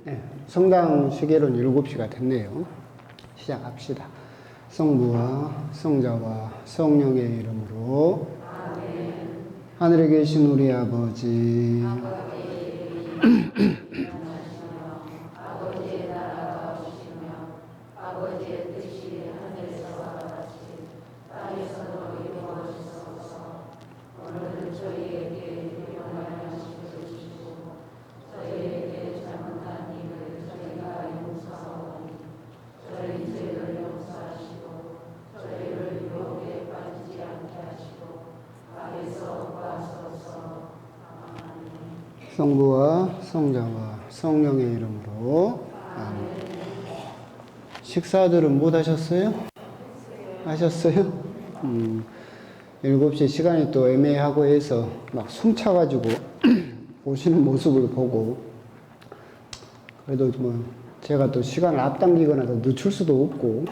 네, 성당 시계로는 7시가 됐네요. 시작합시다. 성부와 성자와 성령의 이름으로. 아멘. 하늘에 계신 우리 아버지, 아버지의 나라가 오시며 아버지의 뜻이 하늘에서와 같이 땅에서도 이루어지소서. 오늘 저희에게 일용할 양식을 주시고 저희에게 잘못한 일을 저희가 용서하오니 저희 죄를 용서하시고 저희를 유혹에 빠지지 않게 하시고 악에서 구하소서. 아멘. 성부와 성자와 성령의 이름으로. 아멘. 식사들은 못 하셨어요? 하셨어요? 7시 시간이 또 애매하고 해서 막 숨차가지고 오시는 모습을 보고, 그래도 뭐 제가 또 시간을 앞당기거나 더 늦출 수도 없고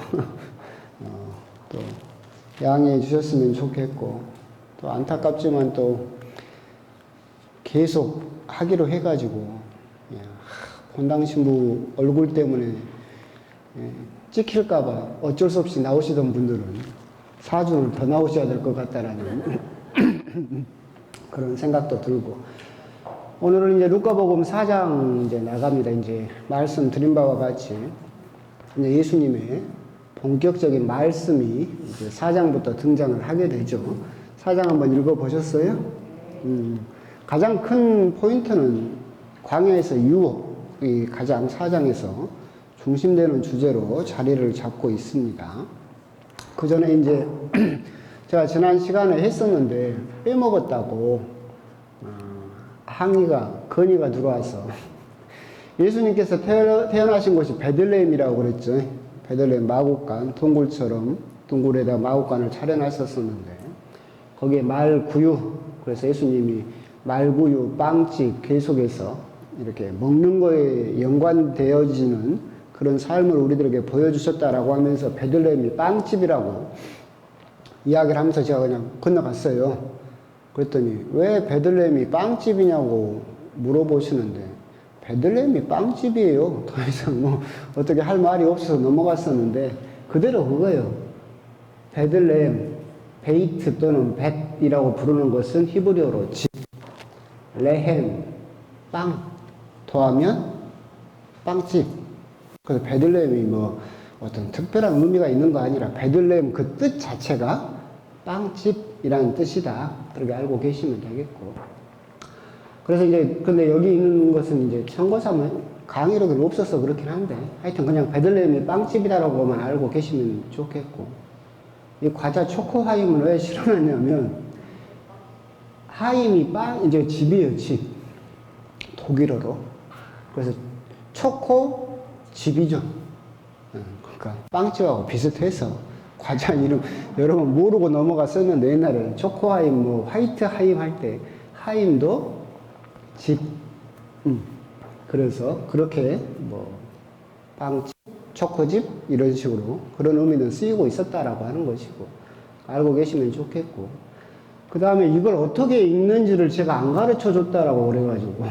또 양해해 주셨으면 좋겠고, 또 안타깝지만 또 계속 하기로 해가지고 본당 신부 얼굴 때문에 찍힐까봐 어쩔 수 없이 나오시던 분들은 4주를 더 나오셔야 될 것 같다라는 그런 생각도 들고, 오늘은 이제 루카복음 4장 이제 나갑니다. 이제 말씀 드린 바와 같이 이제 예수님의 본격적인 말씀이 이제 4장부터 등장을 하게 되죠. 4장 한번 읽어보셨어요? 가장 큰 포인트는 광야에서 유혹이 가장 4장에서 중심되는 주제로 자리를 잡고 있습니다. 그 전에 이제 제가 지난 시간에 했었는데 빼먹었다고 건의가 들어와서 예수님께서 태어나신 곳이 베들레헴이라고 그랬죠. 베들레헴 마구간, 동굴에다 마구간을 차려놨었었는데 거기에 말구유, 그래서 예수님이 말구유, 빵집 계속해서 이렇게 먹는 거에 연관되어지는 그런 삶을 우리들에게 보여주셨다라고 하면서 베들레헴이 빵집이라고 이야기를 하면서 제가 그냥 건너갔어요. 그랬더니 왜 베들레헴이 빵집이냐고 물어보시는데, 베들레헴이 빵집이에요. 더 이상 뭐 어떻게 할 말이 없어서 넘어갔었는데 그대로 그거예요. 베들레헴, 베이트 또는 벳이라고 부르는 것은 히브리어로 집, 레헴, 빵 더하면 빵집. 그래서 베들레헴이 뭐 어떤 특별한 의미가 있는 거 아니라 베들레헴 그 뜻 자체가 빵집이라는 뜻이다. 그렇게 알고 계시면 되겠고. 그래서 이제 근데 여기 있는 것은 이제 참고삼은 강의로도 없어서 그렇긴 한데 하여튼 그냥 베들레헴이 빵집이다라고만 알고 계시면 좋겠고, 이 과자 초코하임은 왜 실어놨냐면 하임이 이제 집이에요, 집. 독일어로. 그래서 초코 집이죠. 그러니까 빵집하고 비슷해서 과자 이름 여러분 모르고 넘어갔었는데, 옛날에 초코하임, 뭐 화이트 하임 할 때 하임도 집. 그래서 그렇게 뭐 빵집, 초코집 이런 식으로 그런 의미는 쓰이고 있었다라고 하는 것이고, 알고 계시면 좋겠고, 그 다음에 이걸 어떻게 읽는지를 제가 안 가르쳐 줬다라고 그래가지고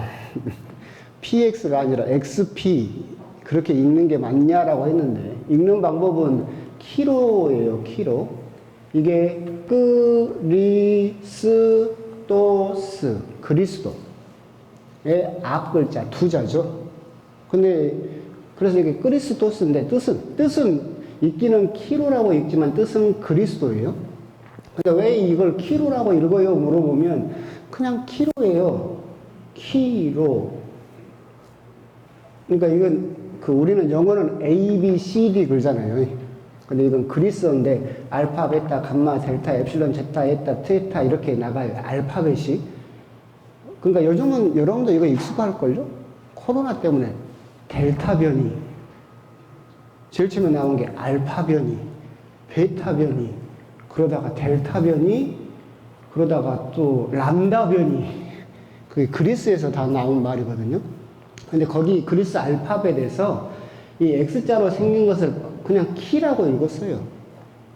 PX가 아니라 XP 그렇게 읽는 게 맞냐라고 했는데, 읽는 방법은 키로예요. 키로. 이게 그리스도스, 그리스도의 앞 글자 두 자죠. 근데 그래서 이게 그리스도스인데 뜻은 읽기는 키로라고 읽지만 뜻은 그리스도예요. 근데 왜 이걸 키로라고 읽어요? 물어보면 그냥 키로예요. 키로. 그러니까 이건 우리는 영어는 A, B, C, D 글잖아요. 근데 이건 그리스어인데 알파, 베타, 감마, 델타, 엡실론, 제타, 에타, 트에타 이렇게 나가요. 알파벳이. 그러니까 요즘은 여러분도 이거 익숙할걸요? 코로나 때문에 델타 변이, 제일 처음에 나온 게 알파 변이, 베타 변이, 그러다가 델타 변이, 그러다가 또 람다 변이. 그게 그리스에서 다 나온 말이거든요. 근데 거기 그리스 알파벳에서 이 X자로 생긴 것을 그냥 키라고 읽었어요.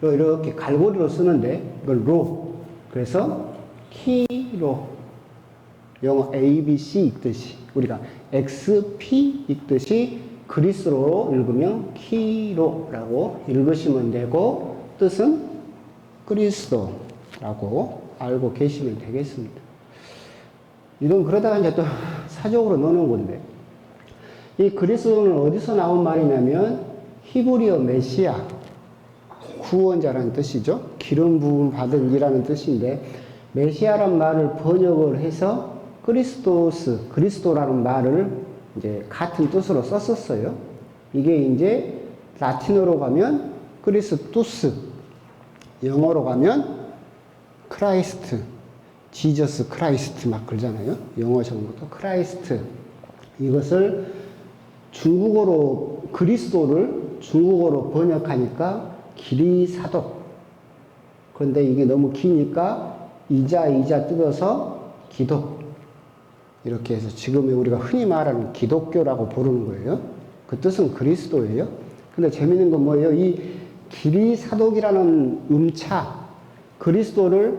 이렇게 갈고리로 쓰는데 이걸 로. 그래서 키로. 영어 A, B, C 읽듯이 우리가 X, P 읽듯이 그리스로 읽으면 키로라고 읽으시면 되고 뜻은 그리스도라고 알고 계시면 되겠습니다. 이건 그러다가 이제 또 사적으로 넣는 건데 이 그리스도는 어디서 나온 말이냐면 히브리어 메시아 구원자라는 뜻이죠. 기름 부음 받은 이라는 뜻인데 메시아란 말을 번역을 해서 그리스도라는 말을 이제 같은 뜻으로 썼었어요. 이게 이제 라틴어로 가면 크리스투스, 영어로 가면 크라이스트, 지저스 크라이스트 막 그러잖아요. 영어적으로 크라이스트. 이것을 중국어로 그리스도를 중국어로 번역하니까 기리사도. 그런데 이게 너무 기니까 이자 뜯어서 기독. 이렇게 해서 지금 우리가 흔히 말하는 기독교라고 부르는 거예요. 그 뜻은 그리스도예요. 근데 재밌는 건 뭐예요? 이 기리사독이라는 음차, 그리스도를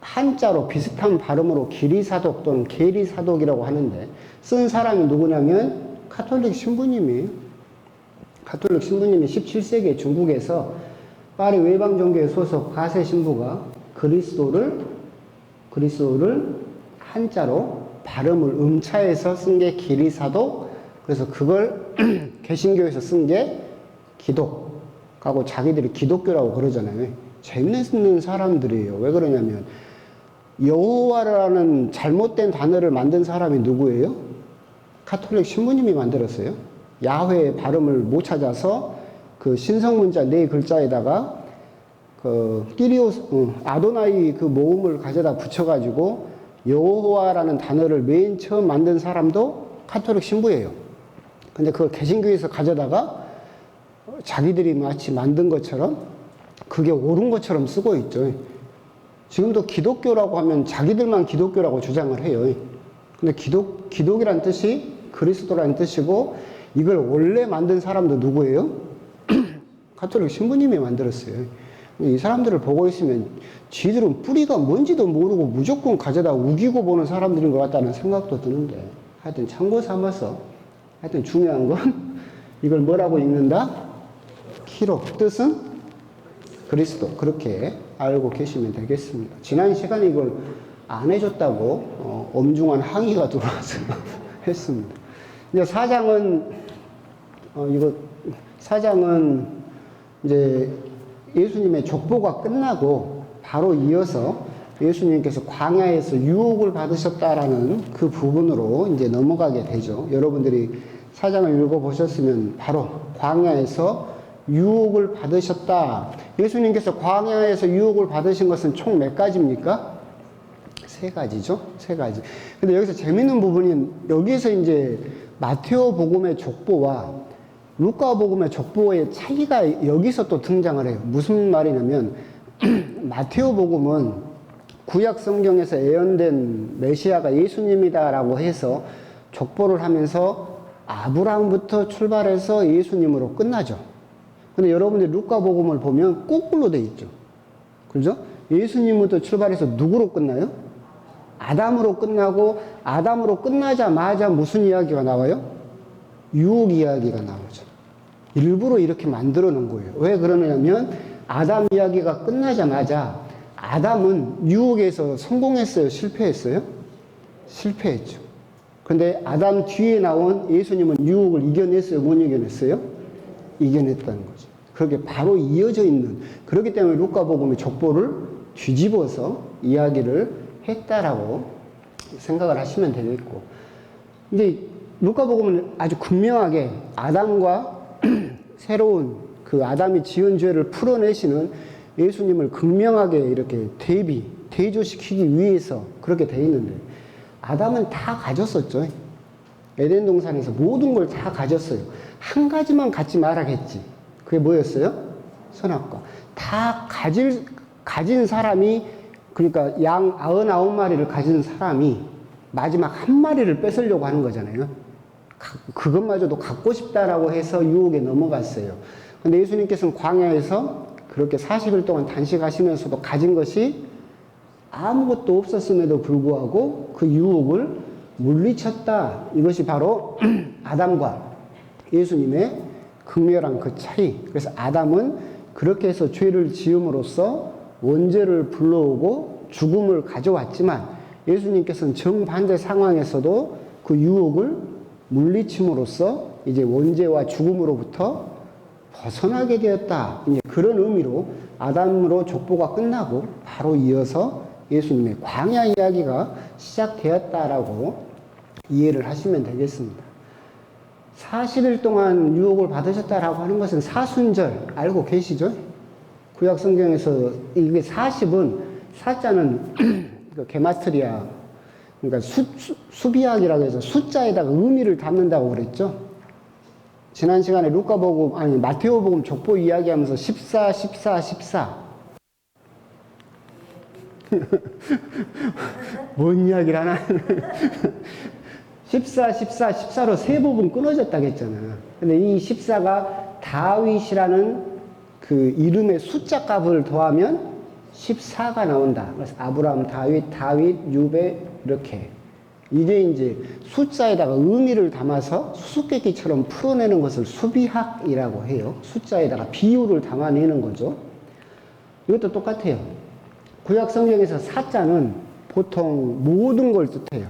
한자로 비슷한 발음으로 기리사독 또는 계리사독이라고 하는데 쓴 사람이 누구냐면 가톨릭 신부님이에요. 가톨릭 신부님이 17세기에 중국에서 파리 외방종교에 소속 가세 신부가 그리스도를 한자로 발음을 음차해서 쓴 게 기리사독. 그래서 그걸 개신교에서 쓴 게 기독하고 자기들이 기독교라고 그러잖아요. 재밌는 사람들이에요. 왜 그러냐면 여호와라는 잘못된 단어를 만든 사람이 누구예요? 가톨릭 신부님이 만들었어요. 야훼의 발음을 못 찾아서 그 신성문자 4글자에다가 그 아도나이 그 모음을 가져다 붙여가지고 여호와라는 단어를 맨 처음 만든 사람도 가톨릭 신부예요. 근데 그걸 개신교에서 가져다가 자기들이 마치 만든 것처럼 그게 옳은 것처럼 쓰고 있죠. 지금도 기독교라고 하면 자기들만 기독교라고 주장을 해요. 근데 기독이란 뜻이 그리스도라는 뜻이고 이걸 원래 만든 사람도 누구예요? 가톨릭 신부님이 만들었어요. 이 사람들을 보고 있으면 지들은 뿌리가 뭔지도 모르고 무조건 가져다 우기고 보는 사람들인 것 같다는 생각도 드는데 하여튼 참고 삼아서 하여튼 중요한 건 이걸 뭐라고 읽는다? 키로. 뜻은 그리스도. 그렇게 알고 계시면 되겠습니다. 지난 시간에 이걸 안 해줬다고 엄중한 항의가 들어와서 했습니다. 이제 사장은 이제 예수님의 족보가 끝나고 바로 이어서 예수님께서 광야에서 유혹을 받으셨다라는 그 부분으로 이제 넘어가게 되죠. 여러분들이 사장을 읽어보셨으면 바로 광야에서 유혹을 받으셨다. 예수님께서 광야에서 유혹을 받으신 것은 총 몇 가지입니까? 3가지죠. 3가지. 근데 여기서 재밌는 부분이 여기서 이제 마테오 복음의 족보와 루카 복음의 족보의 차이가 여기서 또 등장을 해요. 무슨 말이냐면 마테오 복음은 구약 성경에서 예언된 메시아가 예수님이다라고 해서 족보를 하면서 아브라함부터 출발해서 예수님으로 끝나죠. 근데 여러분들이 루카 복음을 보면 거꾸로 돼 있죠. 그죠? 예수님부터 출발해서 누구로 끝나요? 아담으로 끝나고 아담으로 끝나자마자 무슨 이야기가 나와요? 유혹 이야기가 나오죠. 일부러 이렇게 만들어 놓은 거예요. 왜 그러냐면 아담 이야기가 끝나자마자 아담은 유혹에서 성공했어요? 실패했어요? 실패했죠. 근데 아담 뒤에 나온 예수님은 유혹을 이겨냈어요? 못 이겨냈어요? 이겨냈다는 거죠. 그렇게 바로 이어져 있는, 그렇기 때문에 루카복음의 족보를 뒤집어서 이야기를 했다라고 생각을 하시면 되겠고, 근데 루카복음은 아주 분명하게 아담과 새로운 그 아담이 지은 죄를 풀어내시는 예수님을 극명하게 이렇게 대조시키기 위해서 그렇게 돼 있는데, 아담은 다 가졌었죠. 에덴 동산에서 모든 걸 다 가졌어요. 한 가지만 갖지 말아겠지. 그게 뭐였어요? 선악과. 다 가진 사람이, 그러니까 양 99마리를 가진 사람이 마지막 한 마리를 뺏으려고 하는 거잖아요. 그것마저도 갖고 싶다라고 해서 유혹에 넘어갔어요. 근데 예수님께서는 광야에서 그렇게 40일 동안 단식하시면서도 가진 것이 아무것도 없었음에도 불구하고 그 유혹을 물리쳤다. 이것이 바로 아담과 예수님의 극렬한 그 차이. 그래서 아담은 그렇게 해서 죄를 지음으로써 원죄를 불러오고 죽음을 가져왔지만 예수님께서는 정반대 상황에서도 그 유혹을 물리침으로써 이제 원죄와 죽음으로부터 벗어나게 되었다. 이제 그런 의미로 아담으로 족보가 끝나고 바로 이어서 예수님의 광야 이야기가 시작되었다라고 이해를 하시면 되겠습니다. 40일 동안 유혹을 받으셨다라고 하는 것은 사순절 알고 계시죠? 구약 성경에서 이게 40은 사자는 게마트리아 그러니까 수비학이라고 해서 숫자에다가 의미를 담는다고 그랬죠. 지난 시간에 루카복음 아니 마테오복음 족보 이야기하면서 14, 14, 14 뭔 이야기를 하나 14, 14, 14로 세 부분 끊어졌다고 했잖아. 근데 이 14가 다윗이라는 그 이름의 숫자 값을 더하면 14가 나온다. 그래서 아브라함, 다윗, 유베 이렇게 이게 이제 숫자에다가 의미를 담아서 수수께끼처럼 풀어내는 것을 수비학이라고 해요. 숫자에다가 비유를 담아내는 거죠. 이것도 똑같아요. 구약 성경에서 사자는 보통 모든 걸 뜻해요.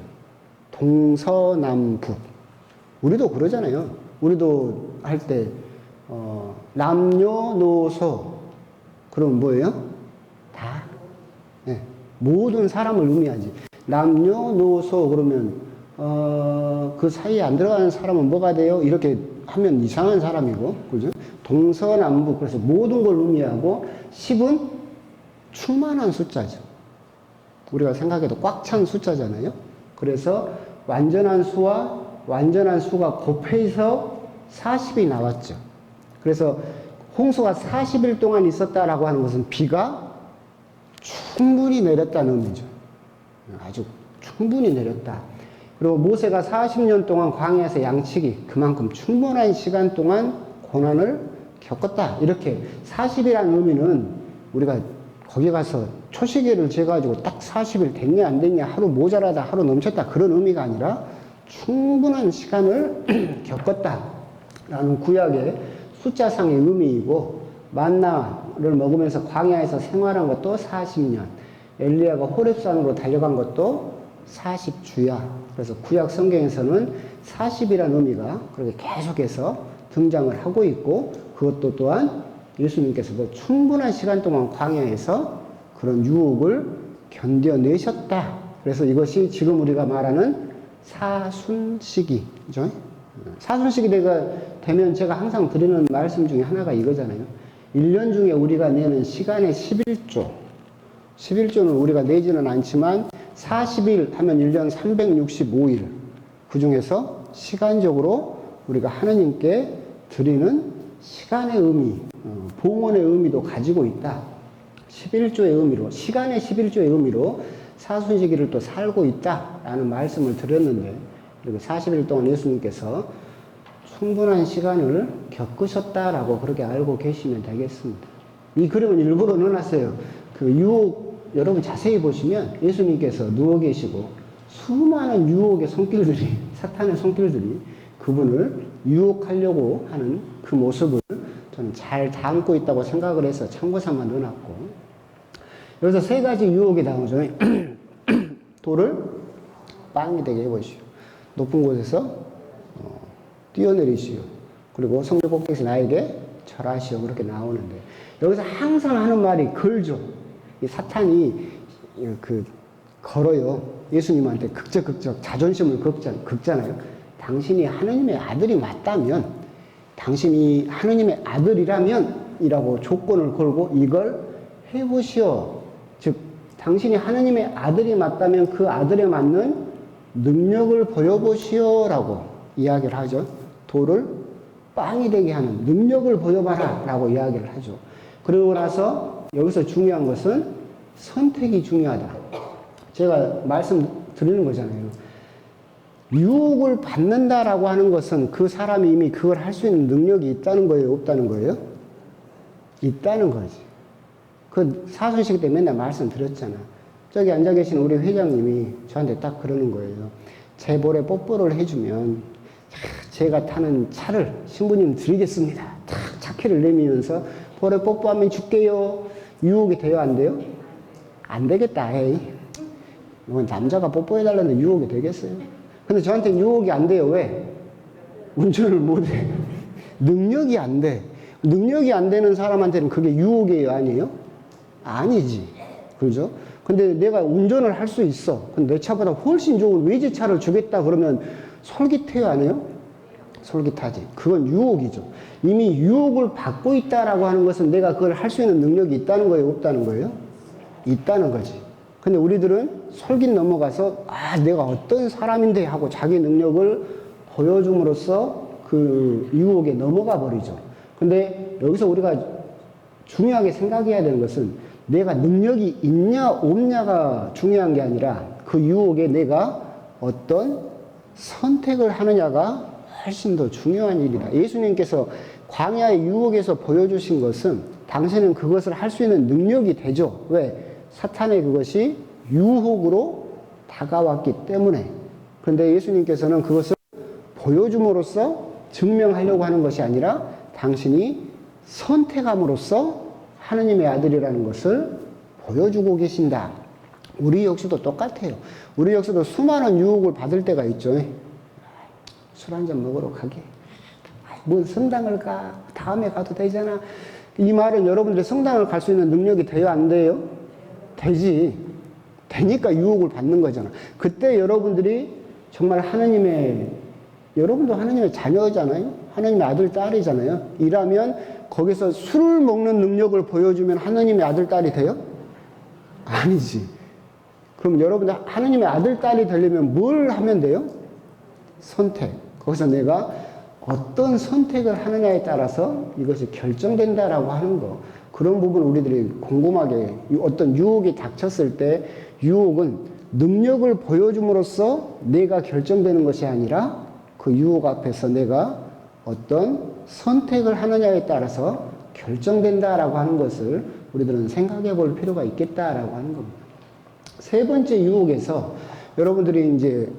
동서남북. 우리도 그러잖아요. 우리도 할 때 남녀노소 그럼 뭐예요? 다 네. 모든 사람을 의미하지. 남녀노소 그러면 그 사이에 안 들어가는 사람은 뭐가 돼요? 이렇게 하면 이상한 사람이고, 그죠? 동서남북 그래서 모든 걸 의미하고 10은 충만한 숫자죠. 우리가 생각해도 꽉 찬 숫자잖아요. 그래서 완전한 수와 완전한 수가 곱해서 40이 나왔죠. 그래서 홍수가 40일 동안 있었다라고 하는 것은 비가 충분히 내렸다는 의미죠. 아주 충분히 내렸다. 그리고 모세가 40년 동안 광야에서 양치기 그만큼 충분한 시간 동안 고난을 겪었다. 이렇게 40이라는 의미는 우리가 거기 가서 초시계를 재가지고 딱 40일 됐냐 안 됐냐 하루 모자라다 하루 넘쳤다 그런 의미가 아니라 충분한 시간을 겪었다라는 구약의 숫자상의 의미이고 만나를 먹으면서 광야에서 생활한 것도 40년 엘리야가 호렙산으로 달려간 것도 40주야. 그래서 구약 성경에서는 40이라는 의미가 그렇게 계속해서 등장을 하고 있고 그것도 또한 예수님께서도 충분한 시간 동안 광야에서 그런 유혹을 견뎌내셨다. 그래서 이것이 지금 우리가 말하는 사순시기죠. 사순시기가 되면 제가 항상 드리는 말씀 중에 하나가 이거잖아요. 1년 중에 우리가 내는 시간의 11조. 11조는 우리가 내지는 않지만 40일 하면 1년 365일. 그 중에서 시간적으로 우리가 하느님께 드리는 시간의 의미, 봉헌의 의미도 가지고 있다. 11조의 의미로, 시간의 11조의 의미로 사순시기를 또 살고 있다라는 말씀을 드렸는데, 그리고 40일 동안 예수님께서 충분한 시간을 겪으셨다라고 그렇게 알고 계시면 되겠습니다. 이 그림은 일부러 넣어놨어요. 그 유혹, 여러분 자세히 보시면 예수님께서 누워 계시고 수많은 유혹의 손길들이, 사탄의 손길들이 그분을 유혹하려고 하는 그 모습을 저는 잘 담고 있다고 생각을 해서 참고삼아 넣어놨고, 여기서 세 가지 유혹이 나오죠. 돌을 빵이 되게 해보시오. 높은 곳에서 뛰어내리시오. 그리고 성전 꼭대기에서 나에게 절하시오. 그렇게 나오는데 여기서 항상 하는 말이 걸죠. 이 사탄이 걸어요. 예수님한테 극적극적 자존심을 긁잖아요. 당신이 하느님의 아들이 맞다면, 당신이 하느님의 아들이라면 이라고 조건을 걸고 이걸 해보시오. 즉 당신이 하느님의 아들이 맞다면 그 아들에 맞는 능력을 보여보시오 라고 이야기를 하죠. 돌을 빵이 되게 하는 능력을 보여봐라 라고 이야기를 하죠. 그러고 나서 여기서 중요한 것은 선택이 중요하다. 제가 말씀드리는 거잖아요. 유혹을 받는다라고 하는 것은 그 사람이 이미 그걸 할 수 있는 능력이 있다는 거예요? 없다는 거예요? 있다는 거지. 그 사순시기 때 맨날 말씀드렸잖아. 저기 앉아 계신 우리 회장님이 저한테 딱 그러는 거예요. 제 볼에 뽀뽀를 해주면 제가 타는 차를 신부님 드리겠습니다. 탁 차키를 내밀면서 볼에 뽀뽀하면 줄게요. 유혹이 돼요, 안 돼요? 안 되겠다. 에이. 이건 남자가 뽀뽀해달라는데 유혹이 되겠어요? 근데 저한테 유혹이 안 돼요. 왜? 운전을 못해. 능력이 안 돼. 능력이 안 되는 사람한테는 그게 유혹이에요, 아니에요? 아니지. 그죠? 근데 내가 운전을 할 수 있어. 근데 내 차보다 훨씬 좋은 외제차를 주겠다 그러면 솔깃해요, 아니에요? 솔깃하지. 그건 유혹이죠. 이미 유혹을 받고 있다라고 하는 것은 내가 그걸 할 수 있는 능력이 있다는 거예요, 없다는 거예요? 있다는 거지. 근데 우리들은 솔깃 넘어가서 내가 어떤 사람인데 하고 자기 능력을 보여줌으로써 그 유혹에 넘어가 버리죠. 근데 여기서 우리가 중요하게 생각해야 되는 것은 내가 능력이 있냐 없냐가 중요한 게 아니라 그 유혹에 내가 어떤 선택을 하느냐가 훨씬 더 중요한 일이다. 예수님께서 광야의 유혹에서 보여주신 것은 당신은 그것을 할 수 있는 능력이 되죠. 왜? 사탄의 그것이 유혹으로 다가왔기 때문에. 그런데 예수님께서는 그것을 보여줌으로써 증명하려고 하는 것이 아니라 당신이 선택함으로써 하느님의 아들이라는 것을 보여주고 계신다. 우리 역시도 똑같아요. 우리 역시도 수많은 유혹을 받을 때가 있죠. 술 한잔 먹으러 가게. 뭔 성당을 가? 다음에 가도 되잖아. 이 말은 여러분들이 성당을 갈 수 있는 능력이 돼요? 안 돼요? 되지. 되니까 유혹을 받는 거잖아. 그때 여러분들이 정말 여러분도 하나님의 자녀잖아요. 하나님의 아들, 딸이잖아요. 이라면 거기서 술을 먹는 능력을 보여주면 하나님의 아들, 딸이 돼요? 아니지. 그럼 여러분들 하나님의 아들, 딸이 되려면 뭘 하면 돼요? 선택. 거기서 내가 어떤 선택을 하느냐에 따라서 이것이 결정된다라고 하는 거. 그런 부분 우리들이 곰곰하게 어떤 유혹이 닥쳤을 때 유혹은 능력을 보여줌으로써 내가 결정되는 것이 아니라 그 유혹 앞에서 내가 어떤 선택을 하느냐에 따라서 결정된다라고 하는 것을 우리들은 생각해 볼 필요가 있겠다라고 하는 겁니다. 세 번째 유혹에서 여러분들이 이제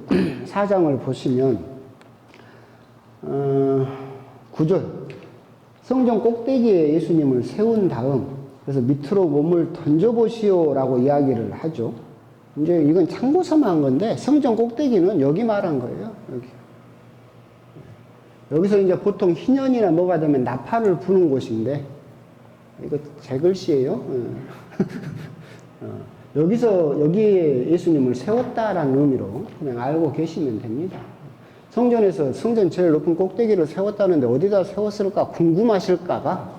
4장을 보시면 9절 성전 꼭대기에 예수님을 세운 다음 그래서 밑으로 몸을 던져보시오라고 이야기를 하죠. 이제 이건 참고서만 한 건데 성전 꼭대기는 여기 말한 거예요. 여기서 이제 보통 희년이나 뭐가 되면 나팔을 부는 곳인데 이거 제 글씨예요. 여기에 예수님을 세웠다라는 의미로 그냥 알고 계시면 됩니다. 성전에서 성전 제일 높은 꼭대기를 세웠다는데 어디다 세웠을까 궁금하실까봐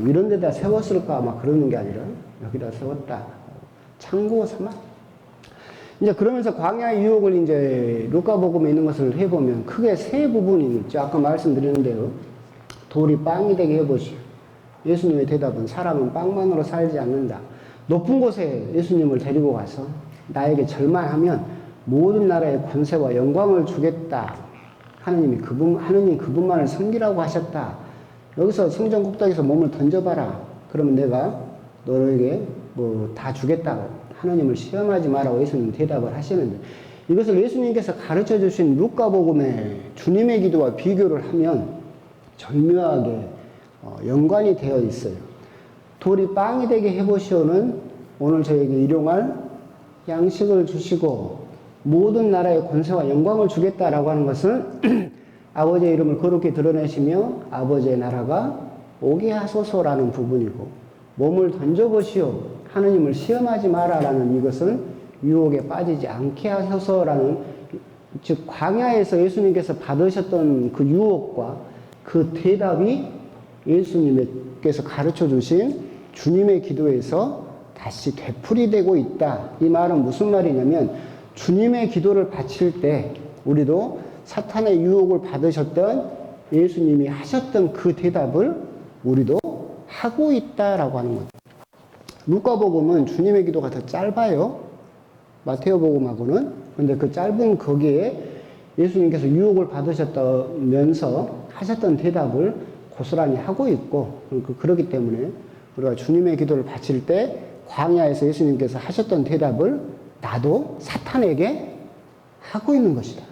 이런 데다 세웠을까 막 그러는 게 아니라 여기다 세웠다. 참고 삼아. 이제 그러면서 광야의 유혹을 이제 루카복음에 있는 것을 해보면 크게 세 부분이 있죠. 아까 말씀드렸는데요. 돌이 빵이 되게 해보시오. 예수님의 대답은 사람은 빵만으로 살지 않는다. 높은 곳에 예수님을 데리고 가서 나에게 절만하면 모든 나라의 권세와 영광을 주겠다. 하느님 그분만을 섬기라고 하셨다. 여기서 성전 꼭대기에서 몸을 던져봐라. 그러면 내가 너에게 뭐 다 주겠다. 하나님을 시험하지 마라고 예수님 대답을 하시는데 이것을 예수님께서 가르쳐 주신 루카복음의 주님의 기도와 비교를 하면 절묘하게 연관이 되어 있어요. 돌이 빵이 되게 해보시오는 오늘 저에게 일용할 양식을 주시고 모든 나라의 권세와 영광을 주겠다라고 하는 것은 아버지의 이름을 거룩히 드러내시며 아버지의 나라가 오게 하소서라는 부분이고 몸을 던져보시오. 하느님을 시험하지 마라라는 이것은 유혹에 빠지지 않게 하소서라는 즉 광야에서 예수님께서 받으셨던 그 유혹과 그 대답이 예수님께서 가르쳐 주신 주님의 기도에서 다시 되풀이되고 있다. 이 말은 무슨 말이냐면 주님의 기도를 바칠 때 우리도 사탄의 유혹을 받으셨던 예수님이 하셨던 그 대답을 우리도 하고 있다라고 하는 거죠. 루카복음은 주님의 기도가 더 짧아요. 마테오복음하고는. 그런데 그 짧은 거기에 예수님께서 유혹을 받으셨다면서 하셨던 대답을 고스란히 하고 있고 그렇기 때문에 우리가 주님의 기도를 바칠 때 광야에서 예수님께서 하셨던 대답을 나도 사탄에게 하고 있는 것이다.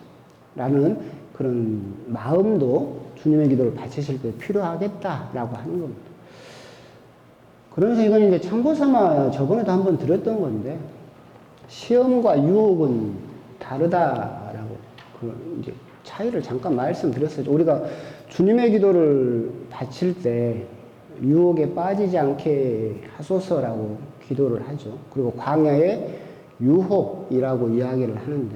라는 그런 마음도 주님의 기도를 바치실 때 필요하겠다라고 하는 겁니다. 그러면서 이건 이제 참고 삼아 저번에도 한번 드렸던 건데, 시험과 유혹은 다르다라고 이제 차이를 잠깐 말씀드렸어요. 우리가 주님의 기도를 바칠 때 유혹에 빠지지 않게 하소서라고 기도를 하죠. 그리고 광야의 유혹이라고 이야기를 하는데,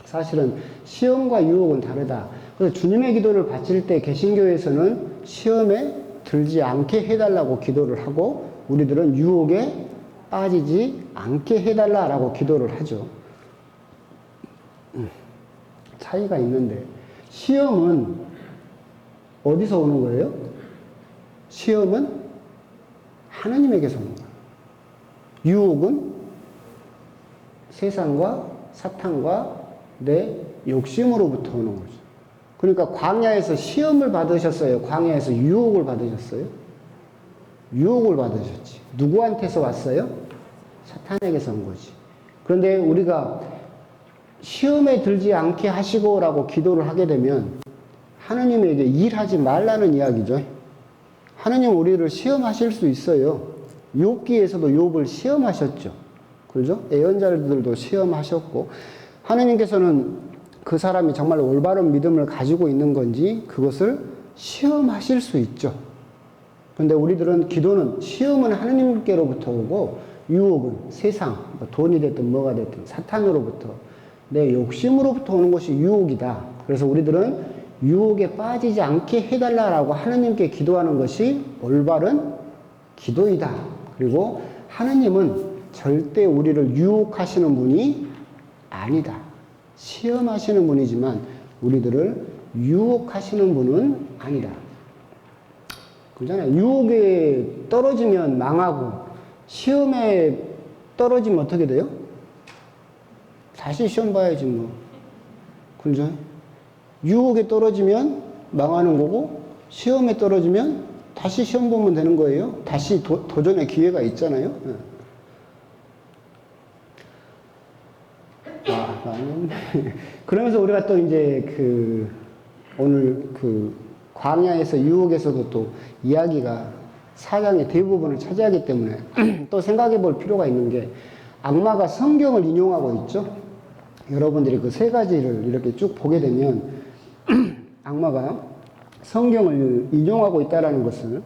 사실은 시험과 유혹은 다르다. 그래서 주님의 기도를 바칠 때 개신교에서는 시험에 들지 않게 해달라고 기도를 하고, 우리들은 유혹에 빠지지 않게 해달라라고 기도를 하죠. 차이가 있는데, 시험은 어디서 오는 거예요? 시험은 하나님에게서 오는 거예요. 유혹은 세상과 사탄과 내 욕심으로부터 오는 거죠. 그러니까 광야에서 시험을 받으셨어요? 광야에서 유혹을 받으셨어요? 유혹을 받으셨지. 누구한테서 왔어요? 사탄에게서 온 거지. 그런데 우리가 시험에 들지 않게 하시고라고 기도를 하게 되면 하느님에게 일하지 말라는 이야기죠. 하느님 우리를 시험하실 수 있어요. 욥기에서도 욥을 시험하셨죠. 그렇죠? 예언자들도 시험하셨고, 하느님께서는 그 사람이 정말 올바른 믿음을 가지고 있는 건지 그것을 시험하실 수 있죠. 그런데 우리들은 기도는 시험은 하느님께로부터 오고, 유혹은 세상, 돈이 됐든 뭐가 됐든 사탄으로부터, 내 욕심으로부터 오는 것이 유혹이다. 그래서 우리들은 유혹에 빠지지 않게 해달라고 하느님께 기도하는 것이 올바른 기도이다. 그리고 하느님은 절대 우리를 유혹하시는 분이 아니다. 시험하시는 분이지만 우리들을 유혹하시는 분은 아니다. 그렇잖아요. 유혹에 떨어지면 망하고 시험에 떨어지면 어떻게 돼요? 다시 시험 봐야지 뭐. 그렇죠? 유혹에 떨어지면 망하는 거고, 시험에 떨어지면 다시 시험 보면 되는 거예요. 다시 도전의 기회가 있잖아요. 그러면서 우리가 또 이제 오늘 광야에서 유혹에서도 또 이야기가 사장의 대부분을 차지하기 때문에 또 생각해 볼 필요가 있는 게, 악마가 성경을 인용하고 있죠. 여러분들이 그 세 가지를 이렇게 쭉 보게 되면 악마가 성경을 인용하고 있다는 것을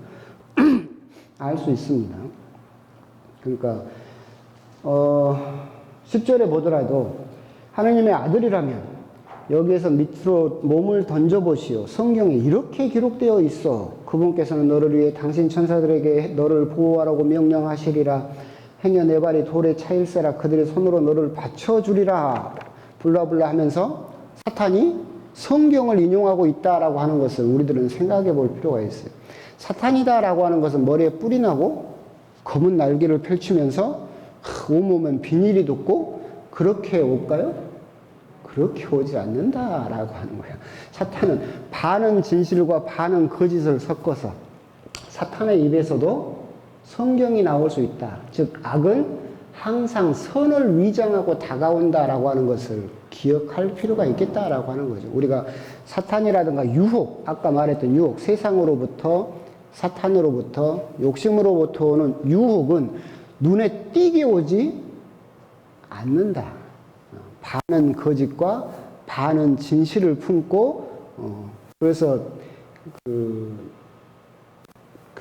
알 수 있습니다. 그러니까 10절에 보더라도 하느님의 아들이라면 여기에서 밑으로 몸을 던져보시오. 성경에 이렇게 기록되어 있어. 그분께서는 너를 위해 당신 천사들에게 너를 보호하라고 명령하시리라. 행여 내 발이 돌에 차일세라. 그들의 손으로 너를 받쳐주리라. 블라블라 하면서 사탄이 성경을 인용하고 있다라고 하는 것을 우리들은 생각해 볼 필요가 있어요. 사탄이다라고 하는 것은 머리에 뿔이 나고 검은 날개를 펼치면서 온몸엔 비닐이 돋고 그렇게 올까요? 그렇게 오지 않는다라고 하는 거예요. 사탄은 반은 진실과 반은 거짓을 섞어서 사탄의 입에서도 성경이 나올 수 있다. 즉 악은 항상 선을 위장하고 다가온다라고 하는 것을 기억할 필요가 있겠다라고 하는 거죠. 우리가 사탄이라든가 유혹, 아까 말했던 유혹, 세상으로부터, 사탄으로부터, 욕심으로부터 오는 유혹은 눈에 띄게 오지 않는다. 반은 거짓과 반은 진실을 품고, 그래서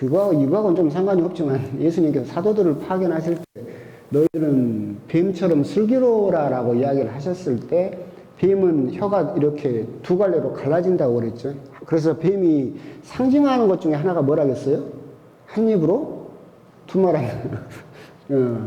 이거하고는 좀 상관이 없지만 예수님께서 사도들을 파견하실 때 너희들은 뱀처럼 슬기로우라라고 이야기를 하셨을 때 뱀은 혀가 이렇게 두 갈래로 갈라진다고 그랬죠. 그래서 뱀이 상징하는 것 중에 하나가 뭐라겠어요? 한 입으로 두 말하는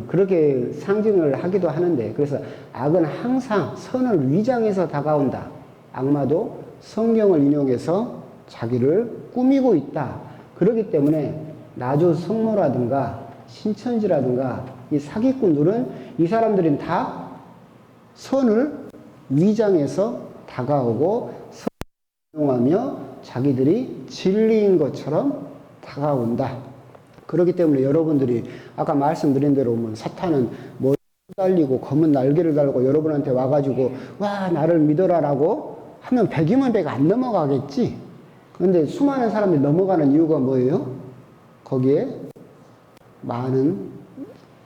그렇게 상징을 하기도 하는데, 그래서 악은 항상 선을 위장해서 다가온다. 악마도 성경을 인용해서 자기를 꾸미고 있다. 그렇기 때문에 나주 성모라든가 신천지라든가 이 사기꾼들은, 이 사람들은 다 선을 위장해서 다가오고 선을 이용하며 자기들이 진리인 것처럼 다가온다. 그렇기 때문에 여러분들이 아까 말씀드린 대로 뭐 사탄은 뭐 달리고 검은 날개를 달고 여러분한테 와가지고 와 나를 믿어라라고 하면 100이면 100 안 넘어가겠지. 그런데 수많은 사람들이 넘어가는 이유가 뭐예요? 거기에 많은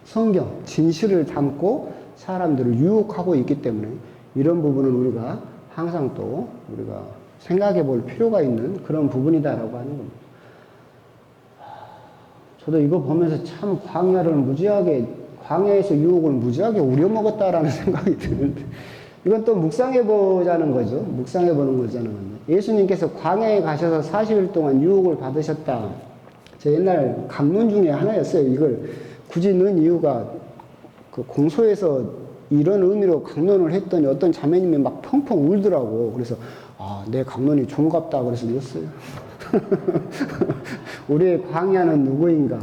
성경, 진실을 담고 사람들을 유혹하고 있기 때문에 이런 부분은 우리가 항상 또 우리가 생각해 볼 필요가 있는 그런 부분이다라고 하는 겁니다. 저도 이거 보면서 참 광야에서 유혹을 무지하게 우려먹었다라는 생각이 드는데, 이건 또 묵상해보자는 거죠. 묵상해보는 거잖아요. 예수님께서 광야에 가셔서 40일 동안 유혹을 받으셨다. 제 옛날 강론 중에 하나였어요. 이걸 굳이 넣은 이유가 그 공소에서 이런 의미로 강론을 했더니 어떤 자매님이 막 펑펑 울더라고. 그래서 내 강론이 좋은갑다. 그래서 넣었어요. 우리의 광야는 누구인가?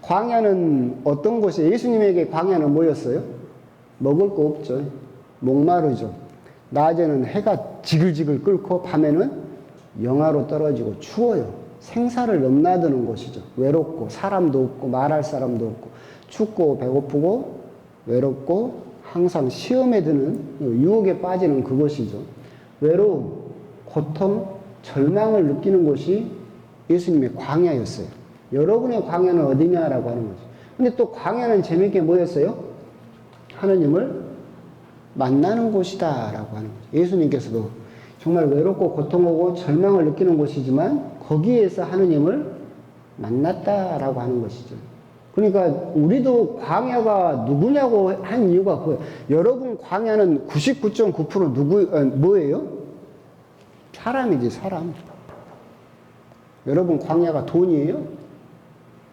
광야는 어떤 곳이에요? 예수님에게 광야는 뭐였어요? 먹을 거 없죠. 목마르죠. 낮에는 해가 지글지글 끓고 밤에는 영하로 떨어지고 추워요. 생사를 넘나드는 곳이죠. 외롭고 사람도 없고 말할 사람도 없고 춥고 배고프고 외롭고 항상 시험에 드는 유혹에 빠지는 그곳이죠. 외로움, 고통, 절망을 느끼는 곳이 예수님의 광야였어요. 여러분의 광야는 어디냐라고 하는 거죠. 근데 또 광야는 재밌게 뭐였어요? 하느님을 만나는 곳이다라고 하는 거죠. 예수님께서도 정말 외롭고 고통하고 절망을 느끼는 곳이지만 거기에서 하느님을 만났다라고 하는 것이죠. 그러니까 우리도 광야가 누구냐고 한 이유가 그거예요. 여러분 광야는 99.9% 뭐예요? 사람이지, 사람. 여러분 광야가 돈이에요?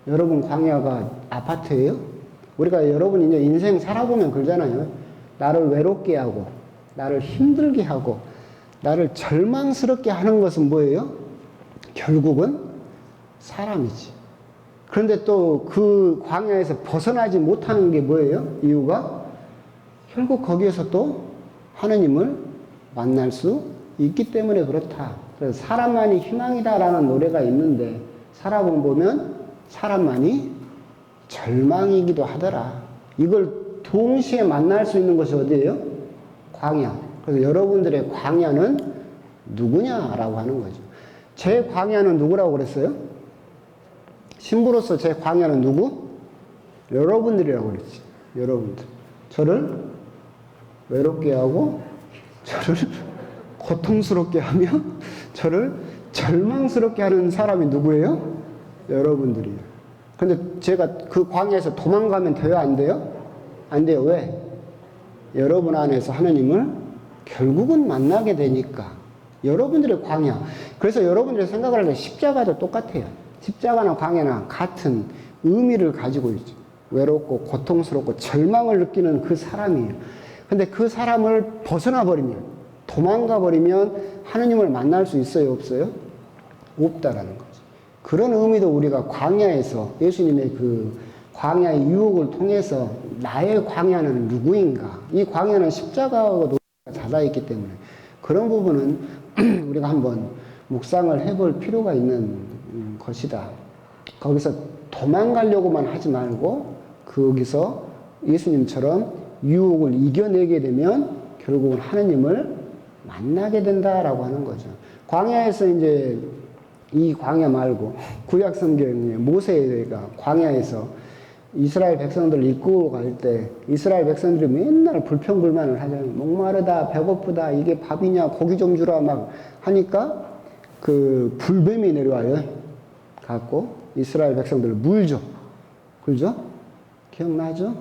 여러분 광야가 아파트예요? 우리가 여러분 이제 인생 살아보면 그러잖아요. 나를 외롭게 하고, 나를 힘들게 하고, 나를 절망스럽게 하는 것은 뭐예요? 결국은 사람이지. 그런데 또 그 광야에서 벗어나지 못하는 게 뭐예요? 이유가? 결국 거기에서 또 하느님을 만날 수 있기 때문에 그렇다. 그래서 사람만이 희망이다라는 노래가 있는데 살아보면 사람만이 절망이기도 하더라. 이걸 동시에 만날 수 있는 것이 어디예요? 광야. 그래서 여러분들의 광야는 누구냐라고 하는 거죠. 제 광야는 누구라고 그랬어요? 신부로서 제 광야는 누구? 여러분들이라고 그랬지. 여러분들. 저를 외롭게 하고, 저를 고통스럽게 하며, 저를 절망스럽게 하는 사람이 누구예요? 여러분들이에요. 근데 제가 그 광야에서 도망가면 돼요? 안 돼요? 안 돼요. 왜? 여러분 안에서 하나님을 결국은 만나게 되니까. 여러분들의 광야. 그래서 여러분들이 생각을 할 때 십자가도 똑같아요. 십자가나 광야나 같은 의미를 가지고 있죠. 외롭고 고통스럽고 절망을 느끼는 그 사람이에요. 근데 그 사람을 벗어나 버리면, 도망가 버리면 하느님을 만날 수 있어요? 없어요? 없다라는 거죠. 그런 의미도 우리가 광야에서 예수님의 그 광야의 유혹을 통해서 나의 광야는 누구인가? 이 광야는 십자가하고 노래가 닫아있기 때문에 그런 부분은 우리가 한번 묵상을 해볼 필요가 있는 것이다. 거기서 도망가려고만 하지 말고 거기서 예수님처럼 유혹을 이겨내게 되면 결국은 하느님을 만나게 된다라고 하는 거죠. 광야에서 이제 이 광야 말고 구약 성경에 모세가 광야에서 이스라엘 백성들을 이끌고 갈 때 이스라엘 백성들이 맨날 불평불만을 하잖아요. 목마르다, 배고프다, 이게 밥이냐, 고기 좀 주라 막 하니까 그 불뱀이 내려와요. 갖고 이스라엘 백성들을 물죠. 그죠? 기억나죠?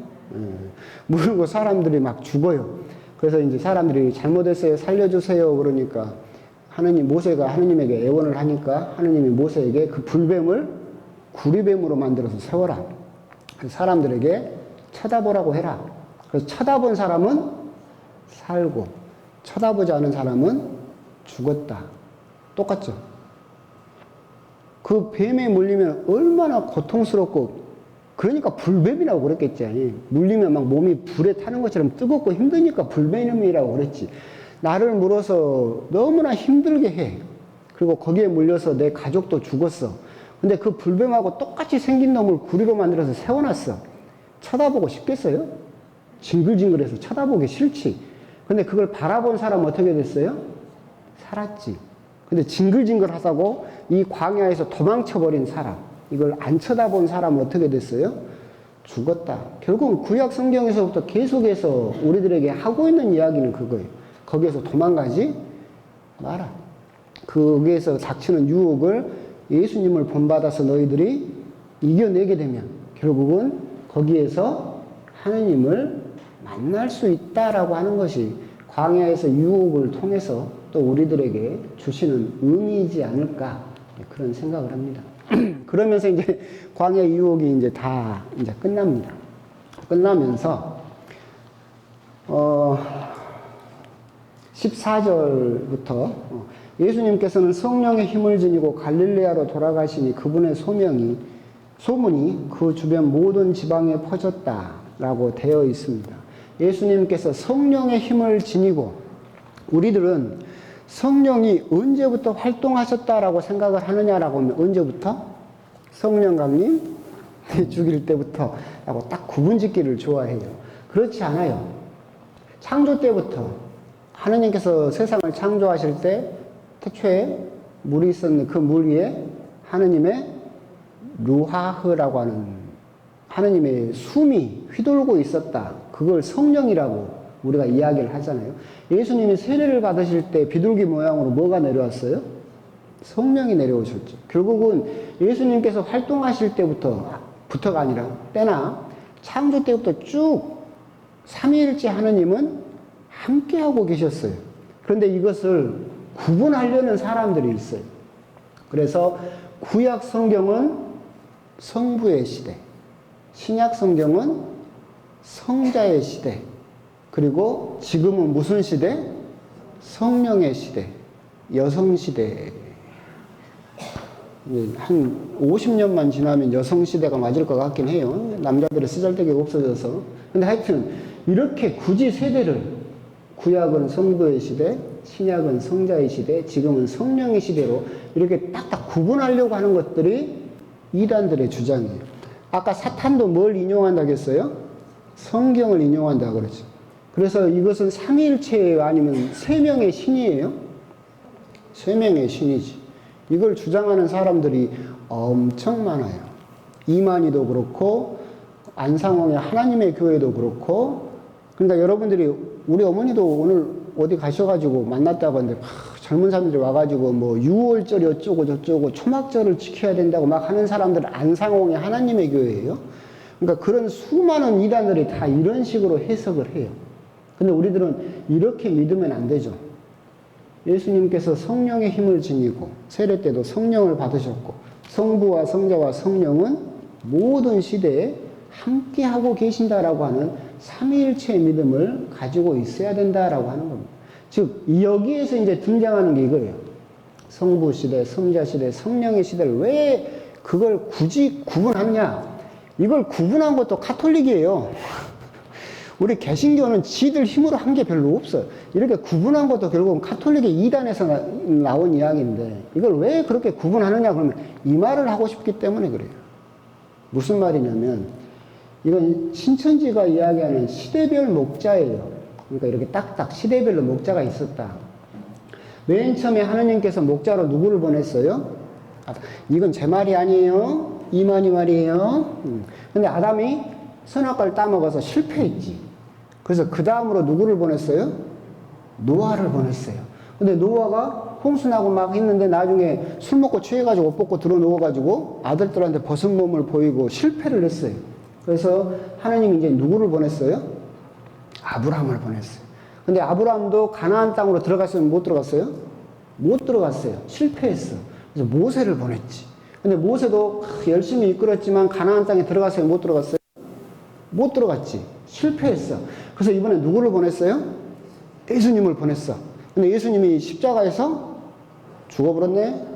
물고 사람들이 막 죽어요. 그래서 이제 사람들이 잘못했어요. 살려주세요. 그러니까 모세가 하느님에게 애원을 하니까 하느님이 모세에게 그 불뱀을 구리뱀으로 만들어서 세워라. 사람들에게 쳐다보라고 해라. 그래서 쳐다본 사람은 살고 쳐다보지 않은 사람은 죽었다. 똑같죠? 그 뱀에 물리면 얼마나 고통스럽고, 그러니까 불뱀이라고 그랬겠지. 물리면 막 몸이 불에 타는 것처럼 뜨겁고 힘드니까 불뱀이라고 그랬지. 나를 물어서 너무나 힘들게 해. 그리고 거기에 물려서 내 가족도 죽었어. 근데 그 불뱀하고 똑같이 생긴 놈을 구리로 만들어서 세워놨어. 쳐다보고 싶겠어요? 징글징글해서 쳐다보기 싫지. 근데 그걸 바라본 사람은 어떻게 됐어요? 살았지. 근데 징글징글하다고 이 광야에서 도망쳐버린 사람, 이걸 안 쳐다본 사람은 어떻게 됐어요? 죽었다. 결국은 구약 성경에서부터 계속해서 우리들에게 하고 있는 이야기는 그거예요. 거기에서 도망가지 마라. 거기에서 닥치는 유혹을 예수님을 본받아서 너희들이 이겨내게 되면 결국은 거기에서 하느님을 만날 수 있다라고 하는 것이 광야에서 유혹을 통해서 또 우리들에게 주시는 의미이지 않을까 그런 생각을 합니다. 그러면서 이제 광야 유혹이 이제 다 이제 끝납니다. 끝나면서 14절부터 예수님께서는 성령의 힘을 지니고 갈릴레아로 돌아가시니 그분의 소문이 그 주변 모든 지방에 퍼졌다라고 되어 있습니다. 예수님께서 성령의 힘을 지니고 우리들은 성령이 언제부터 활동하셨다라고 생각을 하느냐라고 하면 언제부터? 성령 강림 죽일 때부터 라고 딱 구분 짓기를 좋아해요. 그렇지 않아요. 창조 때부터 하느님께서 세상을 창조하실 때 태초에 물이 있었는데 그 물 위에 하느님의 루하흐라고 하는 하느님의 숨이 휘돌고 있었다. 그걸 성령이라고 우리가 이야기를 하잖아요. 예수님이 세례를 받으실 때 비둘기 모양으로 뭐가 내려왔어요? 성령이 내려오셨죠. 결국은 예수님께서 활동하실 때부터가 아니라 때나 창조 때부터 쭉 삼위일체 하느님은 함께하고 계셨어요. 그런데 이것을 구분하려는 사람들이 있어요. 그래서 구약 성경은 성부의 시대, 신약 성경은 성자의 시대, 그리고 지금은 무슨 시대? 성령의 시대, 여성 시대. 한 50년만 지나면 여성 시대가 맞을 것 같긴 해요. 남자들의 쓰잘데기가 없어져서. 근데 하여튼 이렇게 굳이 세대를 구약은 성부의 시대, 신약은 성자의 시대, 지금은 성령의 시대로 이렇게 딱딱 구분하려고 하는 것들이 이단들의 주장이에요. 아까 사탄도 뭘 인용한다고 했어요? 성경을 인용한다고 그러죠. 그래서 이것은 삼위일체예요? 아니면 세 명의 신이에요? 세 명의 신이지. 이걸 주장하는 사람들이 엄청 많아요. 이만희도 그렇고 안상홍의 하나님의 교회도 그렇고. 그러니까 여러분들이 우리 어머니도 오늘 어디 가셔가지고 만났다고 하는데 젊은 사람들이 와가지고 뭐 6월절이 어쩌고 저쩌고 초막절을 지켜야 된다고 막 하는 사람들은 안상홍의 하나님의 교회예요. 그러니까 그런 수많은 이단들이 다 이런 식으로 해석을 해요. 근데 우리들은 이렇게 믿으면 안 되죠. 예수님께서 성령의 힘을 지니고 세례 때도 성령을 받으셨고 성부와 성자와 성령은 모든 시대에 함께하고 계신다라고 하는 삼위일체의 믿음을 가지고 있어야 된다라고 하는 겁니다. 즉 여기에서 이제 등장하는 게 이거예요. 성부 시대, 성자 시대, 성령의 시대를 왜 그걸 굳이 구분하느냐? 이걸 구분한 것도 카톨릭이에요. 우리 개신교는 지들 힘으로 한 게 별로 없어요. 이렇게 구분한 것도 결국은 카톨릭의 이단에서 나온 이야기인데 이걸 왜 그렇게 구분하느냐 그러면 이 말을 하고 싶기 때문에 그래요. 무슨 말이냐면 이건 신천지가 이야기하는 시대별 목자예요. 그러니까 이렇게 딱딱 시대별로 목자가 있었다. 맨 처음에 하느님께서 목자로 누구를 보냈어요? 이건 제 말이 아니에요. 이만희 말이에요. 근데 아담이 선악과를 따먹어서 실패했지. 그래서 그 다음으로 누구를 보냈어요? 노아를 보냈어요. 근데 노아가 홍수나고 막 했는데 나중에 술 먹고 취해가지고 옷 벗고 들어 누워가지고 아들들한테 벗은 몸을 보이고 실패를 했어요. 그래서 하나님이 이제 누구를 보냈어요? 아브라함을 보냈어요. 근데 아브라함도 가나안 땅으로 들어갔으면 못 들어갔어요? 못 들어갔어요. 실패했어. 그래서 모세를 보냈지. 근데 모세도 열심히 이끌었지만 가나안 땅에 들어갔어요? 못 들어갔어요? 못 들어갔지. 실패했어. 그래서 이번에 누구를 보냈어요? 예수님을 보냈어. 근데 예수님이 십자가에서 죽어버렸네.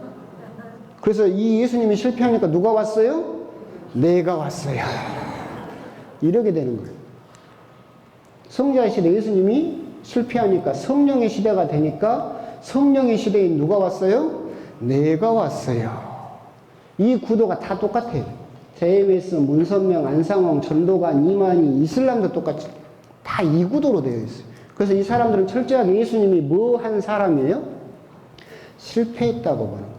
그래서 이 예수님이 실패하니까 누가 왔어요? 내가 왔어요. 이렇게 되는 거예요. 성자의 시대 예수님이 실패하니까 성령의 시대가 되니까 성령의 시대에 누가 왔어요? 내가 왔어요. 이 구도가 다 똑같아요. JMS, 문선명, 안상홍, 전도관, 이만희, 이슬람도 똑같이 다 이 구도로 되어 있어요. 그래서 이 사람들은 철저하게 예수님이 뭐 한 사람이에요? 실패했다고 보는 거예요.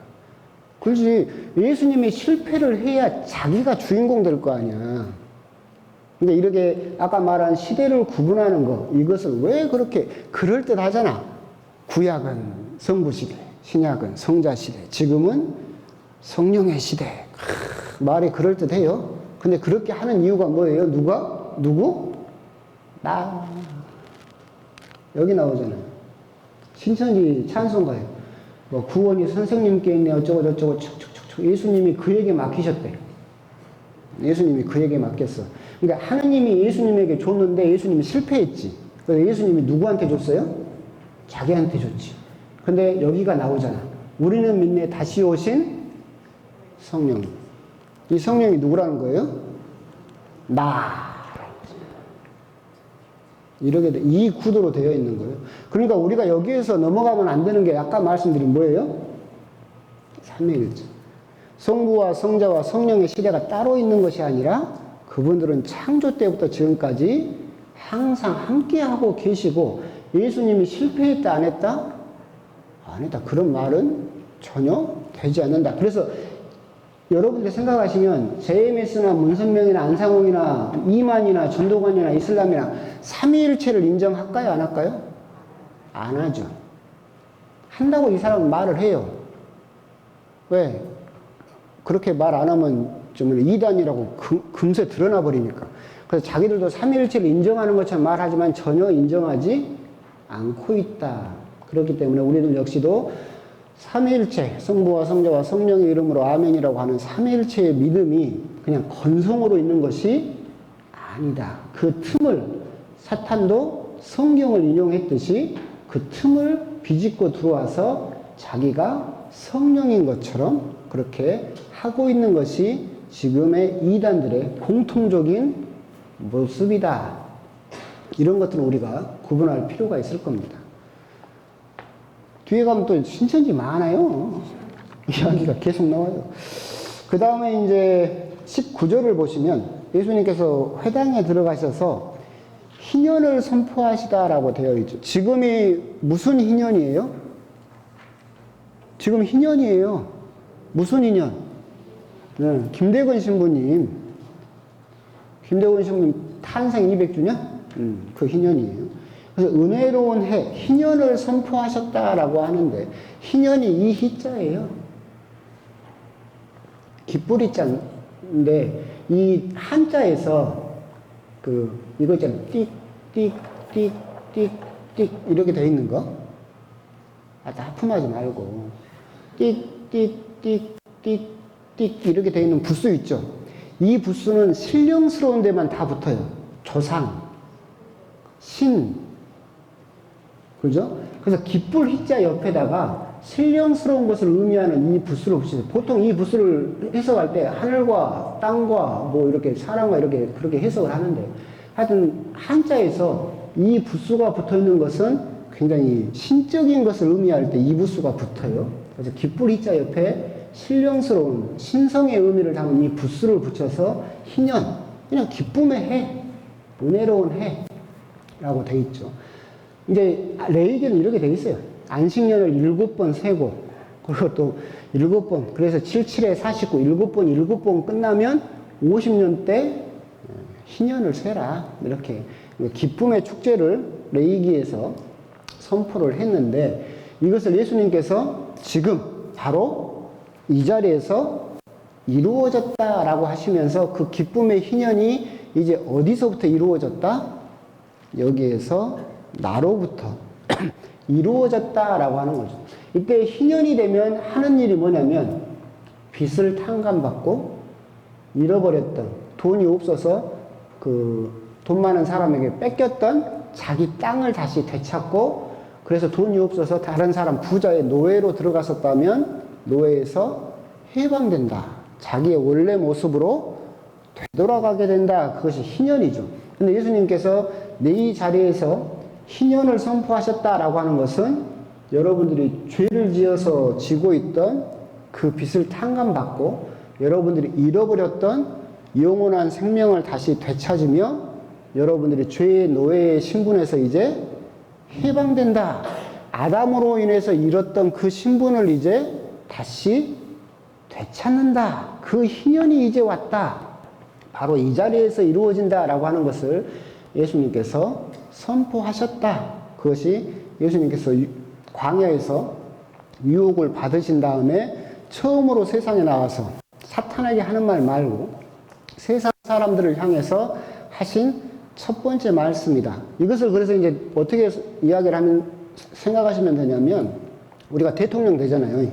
그렇지. 예수님이 실패를 해야 자기가 주인공 될 거 아니야. 근데 이렇게 아까 말한 시대를 구분하는 거, 이것을 왜 그렇게 그럴듯하잖아. 구약은 성부 시대, 신약은 성자 시대, 지금은 성령의 시대. 말이 그럴듯해요. 근데 그렇게 하는 이유가 뭐예요? 누구? 나. 여기 나오잖아요. 신천지 찬송가요. 뭐 구원이 선생님께 있네 어쩌고 저쩌고 촉촉촉촉 예수님이 그에게 맡기셨대. 예수님이 그에게 맡겼어. 그러니까 하느님이 예수님에게 줬는데 예수님이 실패했지. 그래서 예수님이 누구한테 줬어요? 자기한테 줬지. 근데 여기가 나오잖아. 우리는 믿네 다시 오신 성령. 이 성령이 누구라는 거예요? 나. 이렇게 이 구도로 되어 있는 거예요. 그러니까 우리가 여기에서 넘어가면 안 되는 게 아까 말씀드린 뭐예요? 삼위일체. 성부와 성자와 성령의 시대가 따로 있는 것이 아니라 그분들은 창조 때부터 지금까지 항상 함께하고 계시고 예수님이 실패했다 안 했다? 안 했다. 그런 말은 전혀 되지 않는다. 그래서 여러분들 생각하시면 JMS나 문선명이나 안상홍이나 이만이나 전도관이나 이슬람이나 삼위일체를 인정할까요? 안 할까요? 안 하죠. 한다고 이 사람은 말을 해요. 왜? 그렇게 말 안 하면 좀 이단이라고 금세 드러나 버리니까. 그래서 자기들도 삼위일체를 인정하는 것처럼 말하지만 전혀 인정하지 않고 있다. 그렇기 때문에 우리는 역시도 삼위일체, 성부와 성자와 성령의 이름으로 아멘이라고 하는 삼위일체의 믿음이 그냥 건성으로 있는 것이 아니다. 그 틈을 사탄도 성경을 인용했듯이 그 틈을 비집고 들어와서 자기가 성령인 것처럼 그렇게 하고 있는 것이 지금의 이단들의 공통적인 모습이다. 이런 것들은 우리가 구분할 필요가 있을 겁니다. 뒤에 가면 또 신천지 많아요. 이야기가 계속 나와요. 그 다음에 이제 19절을 보시면 예수님께서 회당에 들어가셔서 희년을 선포하시다라고 되어 있죠. 지금이 무슨 희년이에요? 지금 희년이에요. 무슨 희년? 네, 김대건 신부님 탄생 200주년? 그 희년이에요. 그래서 은혜로운 해, 희년을 선포하셨다라고 하는데 희년이 이 희자예요. 기쁠 희자인데 이 한자에서 이거 있잖아요. 띡 이렇게 돼 있는 거. 하품하지 말고 띡 이렇게 돼 있는 부수 있죠. 이 부수는 신령스러운 데만 다 붙어요. 조상, 신, 그죠? 그래서 기쁠 희자 옆에다가 신령스러운 것을 의미하는 이 부수를 붙이세요. 보통 이 부수를 해석할 때 하늘과 땅과 뭐 이렇게 사람과 이렇게 그렇게 해석을 하는데 하여튼 한자에서 이 부수가 붙어 있는 것은 굉장히 신적인 것을 의미할 때 이 부수가 붙어요. 그래서 기쁠 희자 옆에 신령스러운 신성의 의미를 담은 이 부수를 붙여서 희년, 그냥 기쁨의 해, 은혜로운 해라고 돼 있죠. 이제 레이기는 이렇게 돼 있어요. 안식년을 7번 세고 그리고 또 7번 그래서 77에 49 7번 끝나면 50년 때 희년을 세라 이렇게 기쁨의 축제를 레이기에서 선포를 했는데 이것을 예수님께서 지금 바로 이 자리에서 이루어졌다라고 하시면서 그 기쁨의 희년이 이제 어디서부터 이루어졌다? 여기에서 나로부터 이루어졌다라고 하는 거죠. 이때 희년이 되면 하는 일이 뭐냐면 빚을 탕감받고 잃어버렸던 돈이 없어서 돈 많은 사람에게 뺏겼던 자기 땅을 다시 되찾고 그래서 돈이 없어서 다른 사람 부자의 노예로 들어갔었다면 노예에서 해방된다. 자기의 원래 모습으로 되돌아가게 된다. 그것이 희년이죠. 근데 예수님께서 이 자리에서 희년을 선포하셨다라고 하는 것은 여러분들이 죄를 지어서 지고 있던 그 빚을 탕감받고 여러분들이 잃어버렸던 영원한 생명을 다시 되찾으며 여러분들이 죄의 노예의 신분에서 이제 해방된다. 아담으로 인해서 잃었던 그 신분을 이제 다시 되찾는다. 그 희년이 이제 왔다. 바로 이 자리에서 이루어진다라고 하는 것을 예수님께서 선포하셨다. 그것이 예수님께서 광야에서 유혹을 받으신 다음에 처음으로 세상에 나와서 사탄에게 하는 말 말고 세상 사람들을 향해서 하신 첫 번째 말씀이다. 이것을 그래서 이제 어떻게 이야기를 하면 생각하시면 되냐면 우리가 대통령 되잖아요.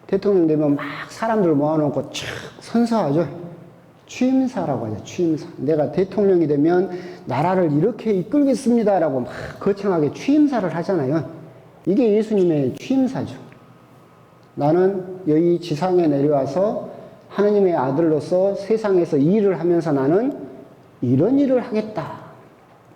대통령 되면 막 사람들 모아놓고 촥 선서하죠. 취임사라고 하죠. 취임사. 내가 대통령이 되면 나라를 이렇게 이끌겠습니다라고 막 거창하게 취임사를 하잖아요. 이게 예수님의 취임사죠. 나는 여기 지상에 내려와서 하느님의 아들로서 세상에서 일을 하면서 나는 이런 일을 하겠다.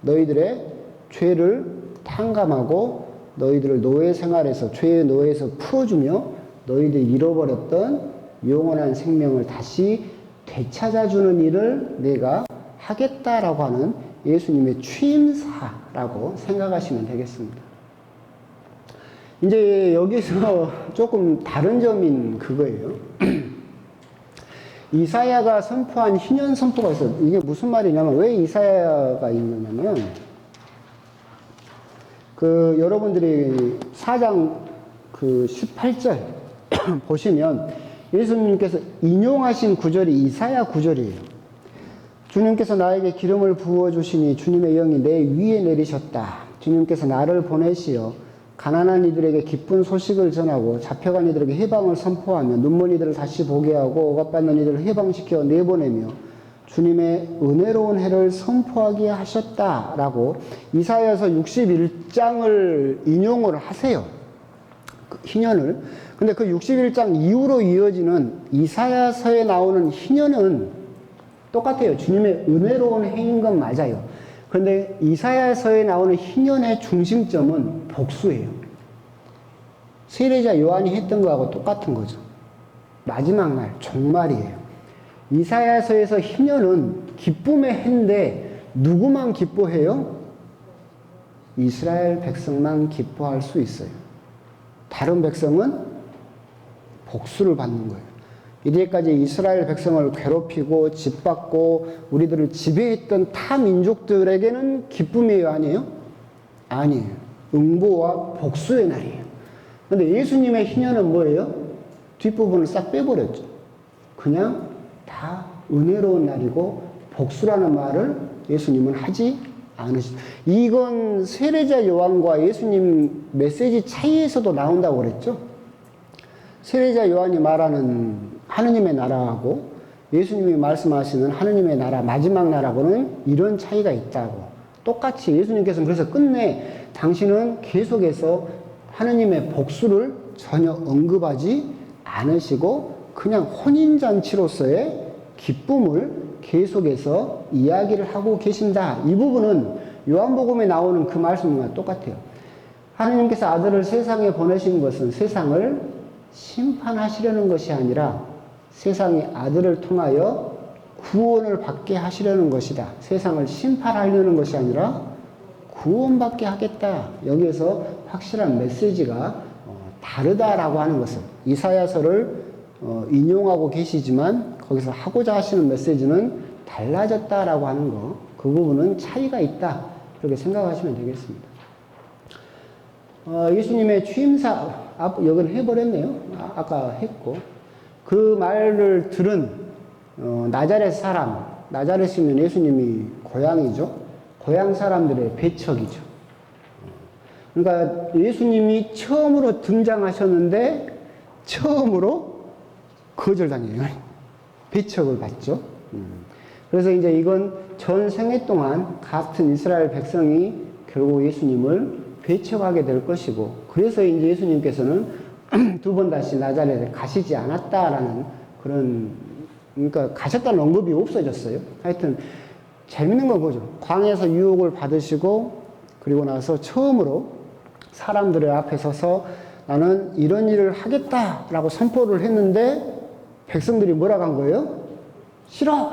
너희들의 죄를 탕감하고 너희들을 노예 생활에서 죄의 노예에서 풀어주며 너희들이 잃어버렸던 영원한 생명을 다시 되찾아주는 일을 내가 하겠다라고 하는 예수님의 취임사라고 생각하시면 되겠습니다. 이제 여기서 조금 다른 점인 그거예요. 이사야가 선포한 희년 선포가 있어요. 이게 무슨 말이냐면 왜 이사야가 있느냐면 여러분들이 4장 18절 보시면 예수님께서 인용하신 구절이 이사야 구절이에요. 주님께서 나에게 기름을 부어주시니 주님의 영이 내 위에 내리셨다. 주님께서 나를 보내시어 가난한 이들에게 기쁜 소식을 전하고 잡혀간 이들에게 해방을 선포하며 눈먼 이들을 다시 보게 하고 억압받는 이들을 해방시켜 내보내며 주님의 은혜로운 해를 선포하게 하셨다라고 이사야서 61장을 인용을 하세요. 희년을. 근데 그 61장 이후로 이어지는 이사야서에 나오는 희년은 똑같아요. 주님의 은혜로운 해인 건 맞아요. 그런데 이사야서에 나오는 희년의 중심점은 복수예요. 세례자 요한이 했던 거하고 똑같은 거죠. 마지막 날, 종말이에요. 이사야서에서 희년은 기쁨의 해인데 누구만 기뻐해요? 이스라엘 백성만 기뻐할 수 있어요. 다른 백성은 복수를 받는 거예요. 이제까지 이스라엘 백성을 괴롭히고 짓밟고 우리들을 지배했던 타 민족들에게는 기쁨이에요, 아니에요? 아니에요. 응보와 복수의 날이에요. 그런데 예수님의 희년은 뭐예요? 뒷부분을 싹 빼버렸죠. 그냥 다 은혜로운 날이고 복수라는 말을 예수님은 하지 않으시죠. 이건 세례자 요한과 예수님 메시지 차이에서도 나온다고 그랬죠. 세례자 요한이 말하는 하느님의 나라하고 예수님이 말씀하시는 하느님의 나라, 마지막 나라하고는 이런 차이가 있다고. 똑같이 예수님께서는 그래서 끝내 당신은 계속해서 하느님의 복수를 전혀 언급하지 않으시고 그냥 혼인잔치로서의 기쁨을 계속해서 이야기를 하고 계신다. 이 부분은 요한복음에 나오는 그 말씀과 똑같아요. 하느님께서 아들을 세상에 보내신 것은 세상을 심판하시려는 것이 아니라 세상이 아들을 통하여 구원을 받게 하시려는 것이다. 세상을 심판하려는 것이 아니라 구원받게 하겠다. 여기에서 확실한 메시지가 다르다라고 하는 것을 이사야서를 인용하고 계시지만 거기서 하고자 하시는 메시지는 달라졌다라고 하는 거, 그 부분은 차이가 있다. 그렇게 생각하시면 되겠습니다. 예수님의 취임사, 여기는 해버렸네요. 아까 했고. 그 말을 들은 나자렛 사람, 나자렛이면 예수님이 고향이죠. 고향 사람들의 배척이죠. 그러니까 예수님이 처음으로 등장하셨는데 처음으로 거절당해요. 배척을 받죠. 그래서 이제 이건 전 생애 동안 같은 이스라엘 백성이 결국 예수님을 배척하게 될 것이고, 그래서 이제 예수님께서는 두 번 다시 나자렛에 가시지 않았다라는 그런, 그러니까 가셨다는 언급이 없어졌어요. 하여튼 재밌는 건 그거죠. 광야에서 유혹을 받으시고 그리고 나서 처음으로 사람들의 앞에 서서 나는 이런 일을 하겠다라고 선포를 했는데 백성들이 뭐라고 한 거예요? 싫어!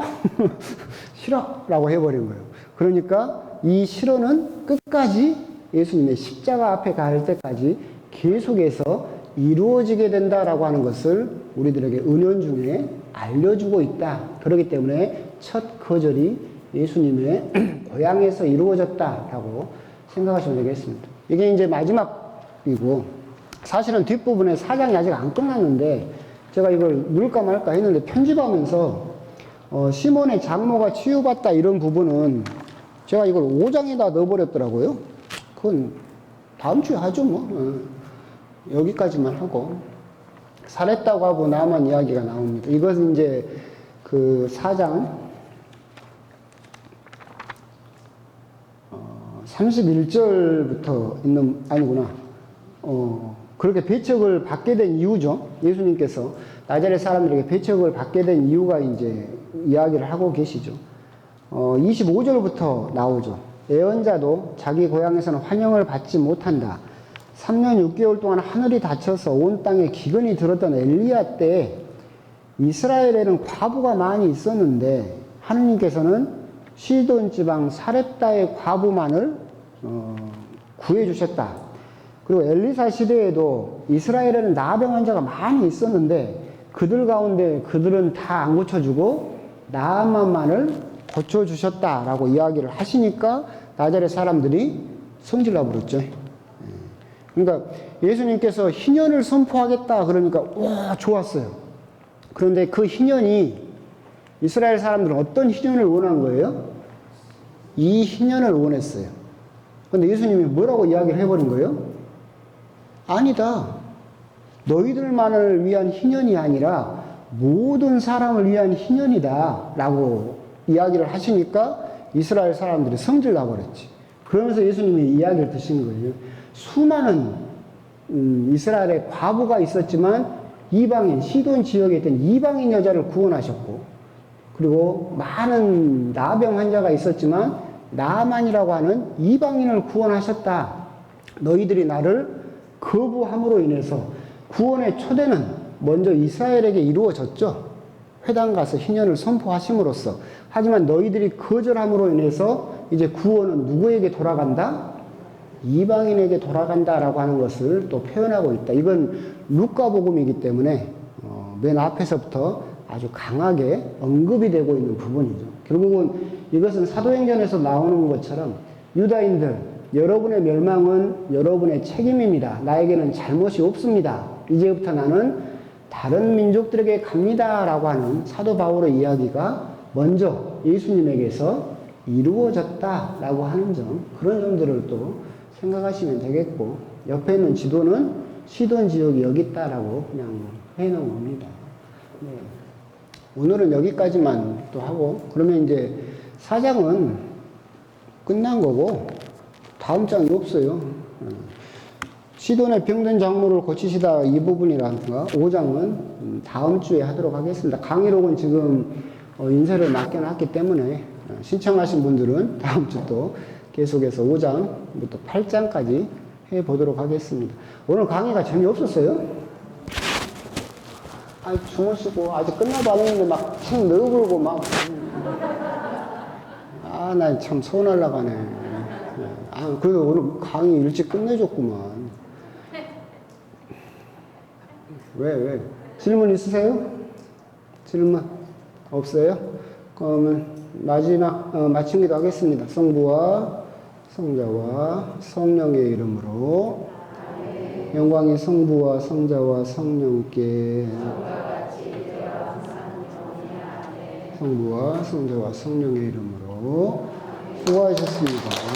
싫어! 라고 해버린 거예요. 그러니까 이 싫어는 끝까지 예수님의 십자가 앞에 갈 때까지 계속해서 이루어지게 된다라고 하는 것을 우리들에게 은연중에 알려주고 있다. 그렇기 때문에 첫 거절이 예수님의 고향에서 이루어졌다라고 생각하시면 되겠습니다. 이게 이제 마지막이고, 사실은 뒷부분에 4장이 아직 안 끝났는데 제가 이걸 넣을까 말까 했는데 편집하면서 시몬의 장모가 치유받다 이런 부분은 제가 이걸 5장에다 넣어버렸더라고요. 그건 다음 주에 하죠 뭐. 여기까지만 하고 살했다고 하고 나만 이야기가 나옵니다. 이것은 이제 그 4장 31절부터 있는, 아니구나. 그렇게 배척을 받게 된 이유죠. 예수님께서 나자렛 사람들에게 배척을 받게 된 이유가 이제 이야기를 하고 계시죠. 25절부터 나오죠. 예언자도 자기 고향에서는 환영을 받지 못한다. 3년 6개월 동안 하늘이 닫혀서 온 땅에 기근이 들었던 엘리야 때 이스라엘에는 과부가 많이 있었는데 하느님께서는 시돈 지방 사렙다의 과부만을 구해주셨다. 그리고 엘리사 시대에도 이스라엘에는 나병 환자가 많이 있었는데 그들 가운데 그들은 다 안 고쳐주고 나아만만을 고쳐주셨다라고 이야기를 하시니까 나자렛 사람들이 성질나 버렸죠. 그러니까 예수님께서 희년을 선포하겠다 그러니까 와 좋았어요. 그런데 그 희년이 이스라엘 사람들은 어떤 희년을 원한 거예요? 이 희년을 원했어요. 그런데 예수님이 뭐라고 이야기를 해버린 거예요? 아니다. 너희들만을 위한 희년이 아니라 모든 사람을 위한 희년이다 라고 이야기를 하시니까 이스라엘 사람들이 성질 나버렸지. 그러면서 예수님이 이야기를 드신 거예요. 수많은 이스라엘에 과부가 있었지만 이방인, 시돈 지역에 있던 이방인 여자를 구원하셨고, 그리고 많은 나병 환자가 있었지만 나만이라고 하는 이방인을 구원하셨다. 너희들이 나를 거부함으로 인해서 구원의 초대는 먼저 이스라엘에게 이루어졌죠. 회당 가서 희년을 선포하심으로써. 하지만 너희들이 거절함으로 인해서 이제 구원은 누구에게 돌아간다? 이방인에게 돌아간다라고 하는 것을 또 표현하고 있다. 이건 루카복음이기 때문에 맨 앞에서부터 아주 강하게 언급이 되고 있는 부분이죠. 결국은 이것은 사도행전에서 나오는 것처럼 유다인들, 여러분의 멸망은 여러분의 책임입니다. 나에게는 잘못이 없습니다. 이제부터 나는 다른 민족들에게 갑니다. 라고 하는 사도 바울의 이야기가 먼저 예수님에게서 이루어졌다라고 하는 점, 그런 점들을 또 생각하시면 되겠고, 옆에 있는 지도는 시돈 지역이 여기 있다라고 그냥 해놓은 겁니다. 네. 오늘은 여기까지만 또 하고, 그러면 이제 4장은 끝난 거고, 다음 장이 없어요. 시돈의 병든 작물을 고치시다 이 부분이라든가 5장은 다음 주에 하도록 하겠습니다. 강의록은 지금 인쇄를 맡겨놨기 때문에 신청하신 분들은 다음 주 또 계속해서 5장부터 8장까지 해보도록 하겠습니다. 오늘 강의가 재미없었어요? 아니, 주무시고 아직 끝나도 안 했는데 막 책 넣어불고 막. 아, 나 참 서운하려고 하네. 아, 그래도 오늘 강의 일찍 끝내줬구만. 왜? 질문 있으세요? 질문 없어요? 그러면 마지막 마치기도 하겠습니다. 성부와 성자와 성령의 이름으로 영광이 성부와 성자와 성령께 성부와 성자와 성령의 이름으로 수고하셨습니다.